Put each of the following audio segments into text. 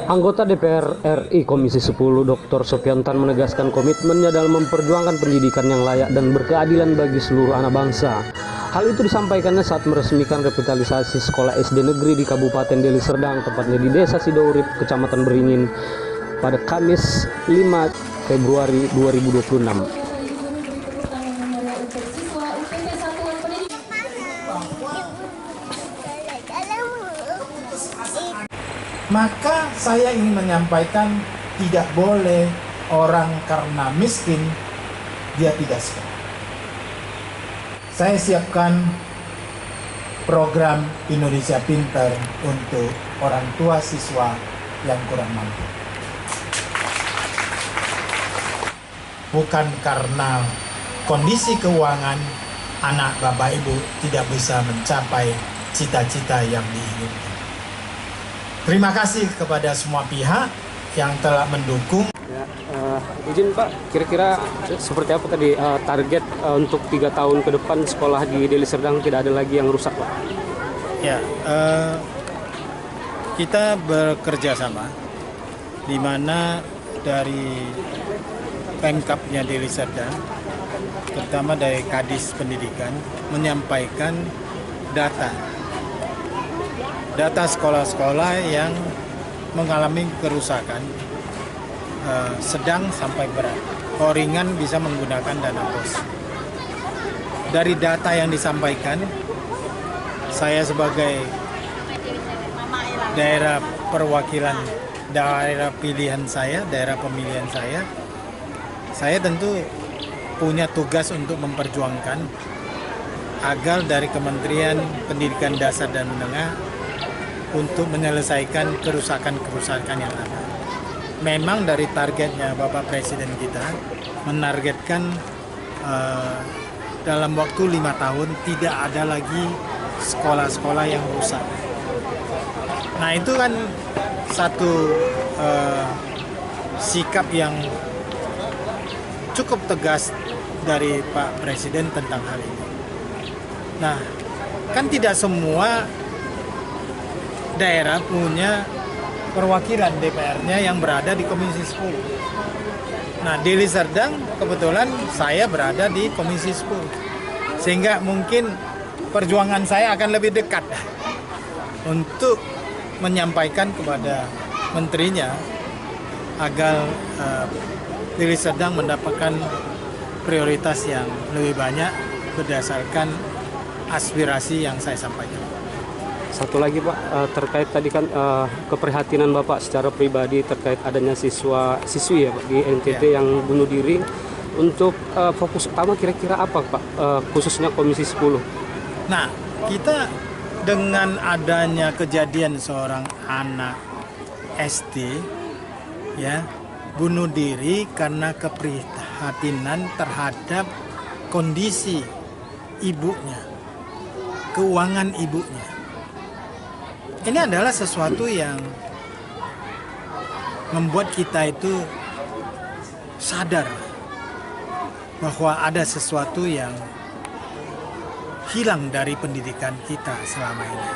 Anggota DPR RI Komisi 10 Dr. Sopiantan menegaskan komitmennya dalam memperjuangkan pendidikan yang layak dan berkeadilan bagi seluruh anak bangsa. Hal itu disampaikannya saat meresmikan revitalisasi sekolah SD negeri di Kabupaten Deli Serdang, tepatnya di Desa Sidourip, Kecamatan Beringin, pada Kamis 5 Februari 2026. Maka saya ingin menyampaikan tidak boleh orang karena miskin dia tidak sekolah. Saya siapkan program Indonesia Pintar untuk orang tua siswa yang kurang mampu. Bukan karena kondisi keuangan anak bapak ibu tidak bisa mencapai cita-cita yang diinginkan. Terima kasih kepada semua pihak yang telah mendukung. Ya, izin Pak, kira-kira seperti apa tadi target untuk 3 tahun ke depan sekolah di Deli Serdang tidak ada lagi yang rusak, Pak? Ya, kita bekerja sama, di mana dari Pemkapnya Deli Serdang, terutama dari Kadis Pendidikan, menyampaikan data sekolah-sekolah yang mengalami kerusakan sedang sampai berat. Kalau ringan bisa menggunakan dana pos. Dari data yang disampaikan, saya sebagai daerah perwakilan, daerah pilihan saya, daerah pemilihan saya tentu punya tugas untuk memperjuangkan agar dari Kementerian Pendidikan Dasar dan Menengah untuk menyelesaikan kerusakan-kerusakan yang ada. Memang dari targetnya Bapak Presiden kita menargetkan dalam waktu 5 tahun tidak ada lagi sekolah-sekolah yang rusak. Nah itu kan satu sikap yang cukup tegas dari Pak Presiden tentang hal ini. Nah kan tidak semua daerah punya perwakilan DPR-nya yang berada di Komisi 10. Nah, Deli Serdang kebetulan saya berada di Komisi 10. Sehingga mungkin perjuangan saya akan lebih dekat untuk menyampaikan kepada menterinya agar Deli Serdang mendapatkan prioritas yang lebih banyak berdasarkan aspirasi yang saya sampaikan. Satu lagi Pak, terkait tadi kan keprihatinan Bapak secara pribadi terkait adanya siswi ya Pak di NTT yang bunuh diri. Untuk fokus utama kira-kira apa Pak, khususnya Komisi 10? Nah, kita dengan adanya kejadian seorang anak SD ya bunuh diri karena keprihatinan terhadap kondisi ibunya, keuangan ibunya. Ini adalah sesuatu yang membuat kita itu sadar bahwa ada sesuatu yang hilang dari pendidikan kita selama ini.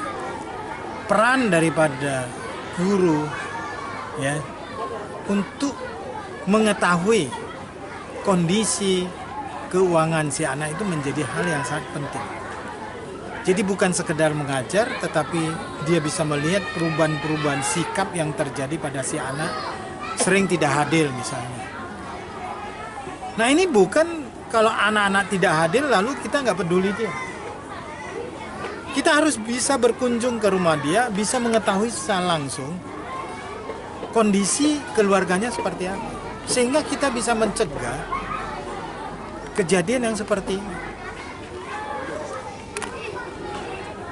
Peran daripada guru ya untuk mengetahui kondisi keuangan si anak itu menjadi hal yang sangat penting. Jadi bukan sekedar mengajar, tetapi dia bisa melihat perubahan-perubahan sikap yang terjadi pada si anak sering tidak hadir misalnya. Nah ini bukan kalau anak-anak tidak hadir lalu kita nggak peduli dia. Kita harus bisa berkunjung ke rumah dia, bisa mengetahui secara langsung kondisi keluarganya seperti apa. Sehingga kita bisa mencegah kejadian yang seperti ini.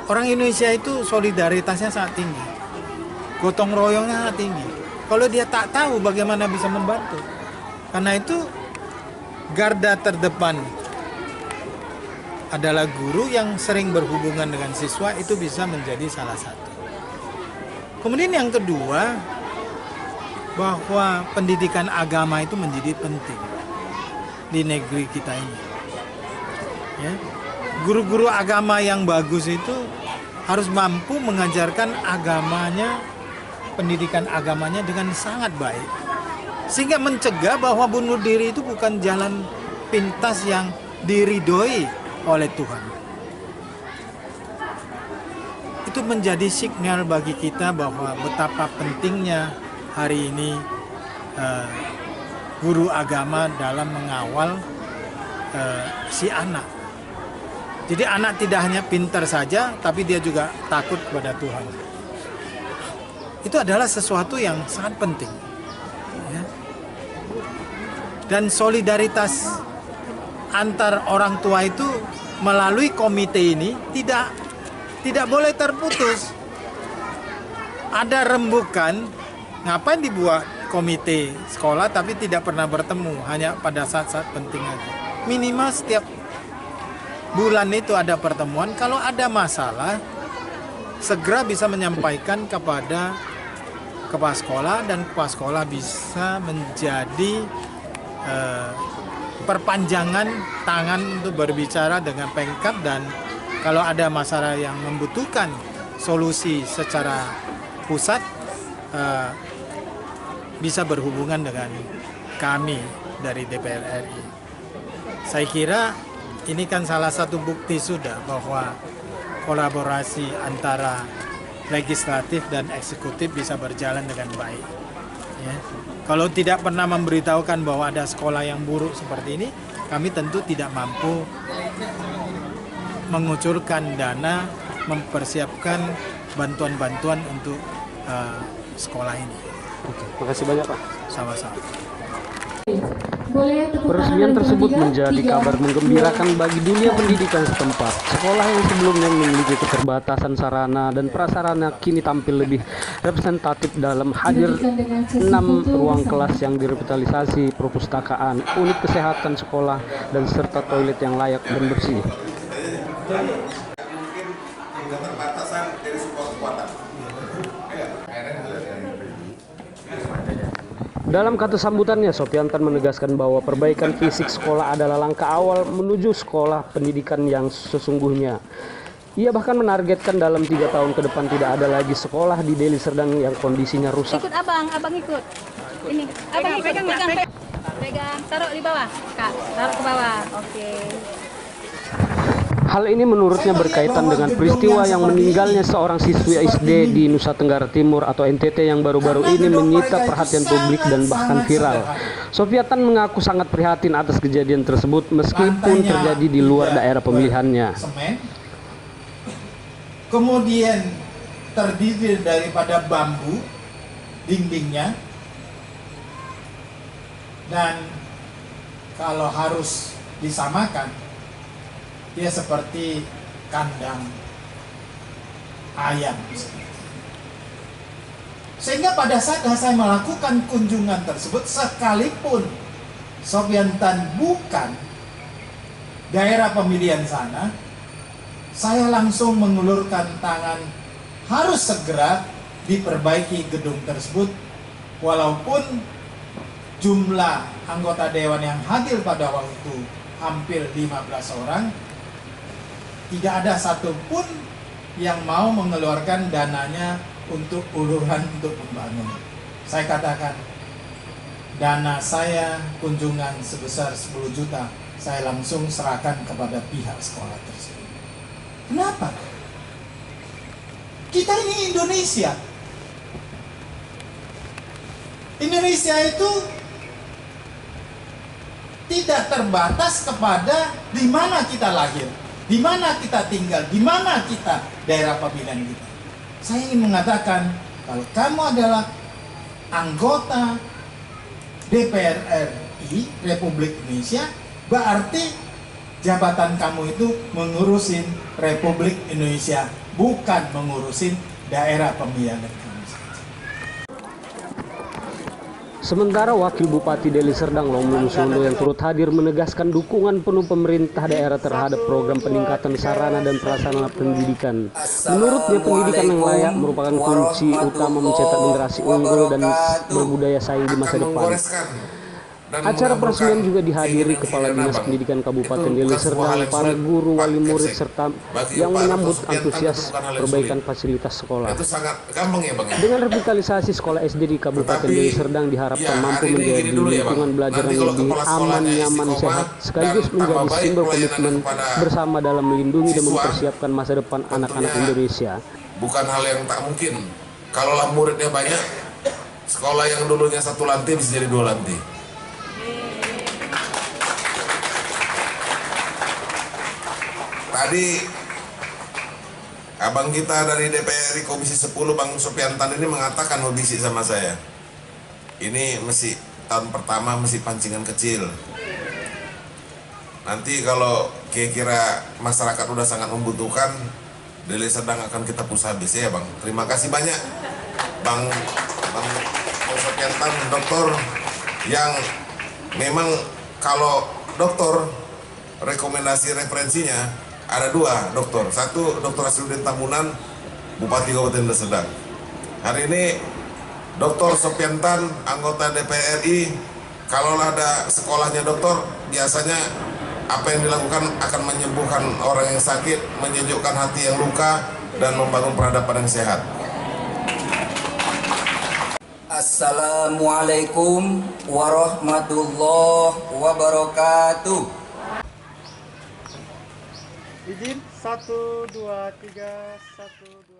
Orang Indonesia itu solidaritasnya sangat tinggi, gotong royongnya sangat tinggi. Kalau dia tak tahu bagaimana bisa membantu, karena itu garda terdepan adalah guru yang sering berhubungan dengan siswa itu bisa menjadi salah satu. Kemudian yang kedua, bahwa pendidikan agama itu menjadi penting di negeri kita ini. Ya. Guru-guru agama yang bagus itu harus mampu mengajarkan agamanya pendidikan agamanya dengan sangat baik, sehingga mencegah bahwa bunuh diri itu bukan jalan pintas yang diridhoi oleh Tuhan. Itu menjadi signal bagi kita bahwa betapa pentingnya hari ini guru agama dalam mengawal si anak. Jadi anak tidak hanya pintar saja, tapi dia juga takut kepada Tuhan. Itu adalah sesuatu yang sangat penting. Ya. Dan solidaritas antar orang tua itu melalui komite ini tidak boleh terputus. Ada rembukan, ngapain dibuat komite sekolah tapi tidak pernah bertemu, hanya pada saat-saat penting aja. Minimal setiap bulan itu ada pertemuan. Kalau ada masalah, segera bisa menyampaikan kepada kepala sekolah, dan kepala sekolah bisa menjadi perpanjangan tangan untuk berbicara dengan Pemkab, dan kalau ada masalah yang membutuhkan solusi secara pusat, bisa berhubungan dengan kami dari DPR RI. Saya kira ini kan salah satu bukti sudah bahwa kolaborasi antara legislatif dan eksekutif bisa berjalan dengan baik. Ya. Kalau tidak pernah memberitahukan bahwa ada sekolah yang buruk seperti ini, kami tentu tidak mampu mengucurkan dana, mempersiapkan bantuan-bantuan untuk sekolah ini. Oke, makasih banyak Pak. Sama-sama. Peresmian tersebut menjadi kabar menggembirakan bagi dunia pendidikan setempat. Sekolah yang sebelumnya memiliki keterbatasan sarana dan prasarana kini tampil lebih representatif dalam hadir 6 ruang kelas yang direvitalisasi, perpustakaan, unit kesehatan sekolah, dan serta toilet yang layak dan bersih. Dalam kata sambutannya, Sopiantan menegaskan bahwa perbaikan fisik sekolah adalah langkah awal menuju sekolah pendidikan yang sesungguhnya. Ia bahkan menargetkan dalam 3 tahun ke depan tidak ada lagi sekolah di Deli Serdang yang kondisinya rusak. Ikut abang ikut. Ini, abang ikut, pegang, taruh di bawah, Kak, taruh ke bawah, oke. Hal ini menurutnya berkaitan dengan peristiwa yang meninggalnya seorang siswi SD di Nusa Tenggara Timur atau NTT yang baru-baru ini menyita perhatian publik dan bahkan viral. Sopiantan mengaku sangat prihatin atas kejadian tersebut meskipun terjadi di luar daerah pemilihannya. Kemudian terdiri daripada bambu dindingnya, dan kalau harus disamakan, dia seperti kandang ayam. Sehingga pada saat saya melakukan kunjungan tersebut, sekalipun Sopiantan bukan daerah pemilihan sana, saya langsung mengulurkan tangan, harus segera diperbaiki gedung tersebut. Walaupun jumlah anggota dewan yang hadir pada waktu hampir 15 orang, tidak ada satupun yang mau mengeluarkan dananya untuk uluran untuk membangun. Saya katakan, dana saya kunjungan sebesar 10 juta, saya langsung serahkan kepada pihak sekolah tersebut. Kenapa? Kita ini Indonesia. Indonesia itu tidak terbatas kepada di mana kita lahir, di mana kita tinggal, di mana kita daerah pemilihan kita. Saya ingin mengatakan, kalau kamu adalah anggota DPR RI Republik Indonesia, berarti jabatan kamu itu mengurusin Republik Indonesia, bukan mengurusin daerah pemilihan kamu. Sementara Wakil Bupati Deli Serdang Lomlung Sundo yang turut hadir menegaskan dukungan penuh pemerintah daerah terhadap program peningkatan sarana dan prasarana pendidikan. Menurutnya, pendidikan yang layak merupakan kunci utama mencetak generasi unggul dan berbudaya saing di masa depan. Acara peresmian juga dihadiri Kepala Dinas Pendidikan Kabupaten Deli Serdang, para guru, wali murid, serta yang menyambut antusias perbaikan fasilitas sekolah. Itu sangat gampang ya Bang ya? Dengan revitalisasi sekolah SD di Kabupaten Deli Serdang diharapkan mampu menjadi lingkungan belajar yang lebih aman, nyaman, sehat, sekaligus menjadi simbol komitmen bersama dalam melindungi dan mempersiapkan masa depan anak-anak Indonesia. Bukan hal yang tak mungkin. Kalaulah muridnya banyak, sekolah yang dulunya 1 lantai bisa jadi 2 lantai. Tadi abang kita dari DPR Komisi 10 Bang Sopiantan ini mengatakan mau bisik sama saya. Ini mesti tahun pertama mesti pancingan kecil. Nanti kalau kira-kira masyarakat udah sangat membutuhkan, Deli Serdang akan kita push habis ya Bang. Terima kasih banyak Bang Sopiantan, dokter yang memang kalau dokter rekomendasi referensinya ada 2 dokter. Satu Dr. Asrudin Tamunan, Bupati Kabupaten Deli Serdang. Hari ini Dr. Sopiantan, anggota DPR RI, kalau ada sekolahnya dokter, biasanya apa yang dilakukan akan menyembuhkan orang yang sakit, menyejukkan hati yang luka, dan membangun peradaban yang sehat. Assalamualaikum warahmatullahi wabarakatuh. Izin 1 2 3 1 2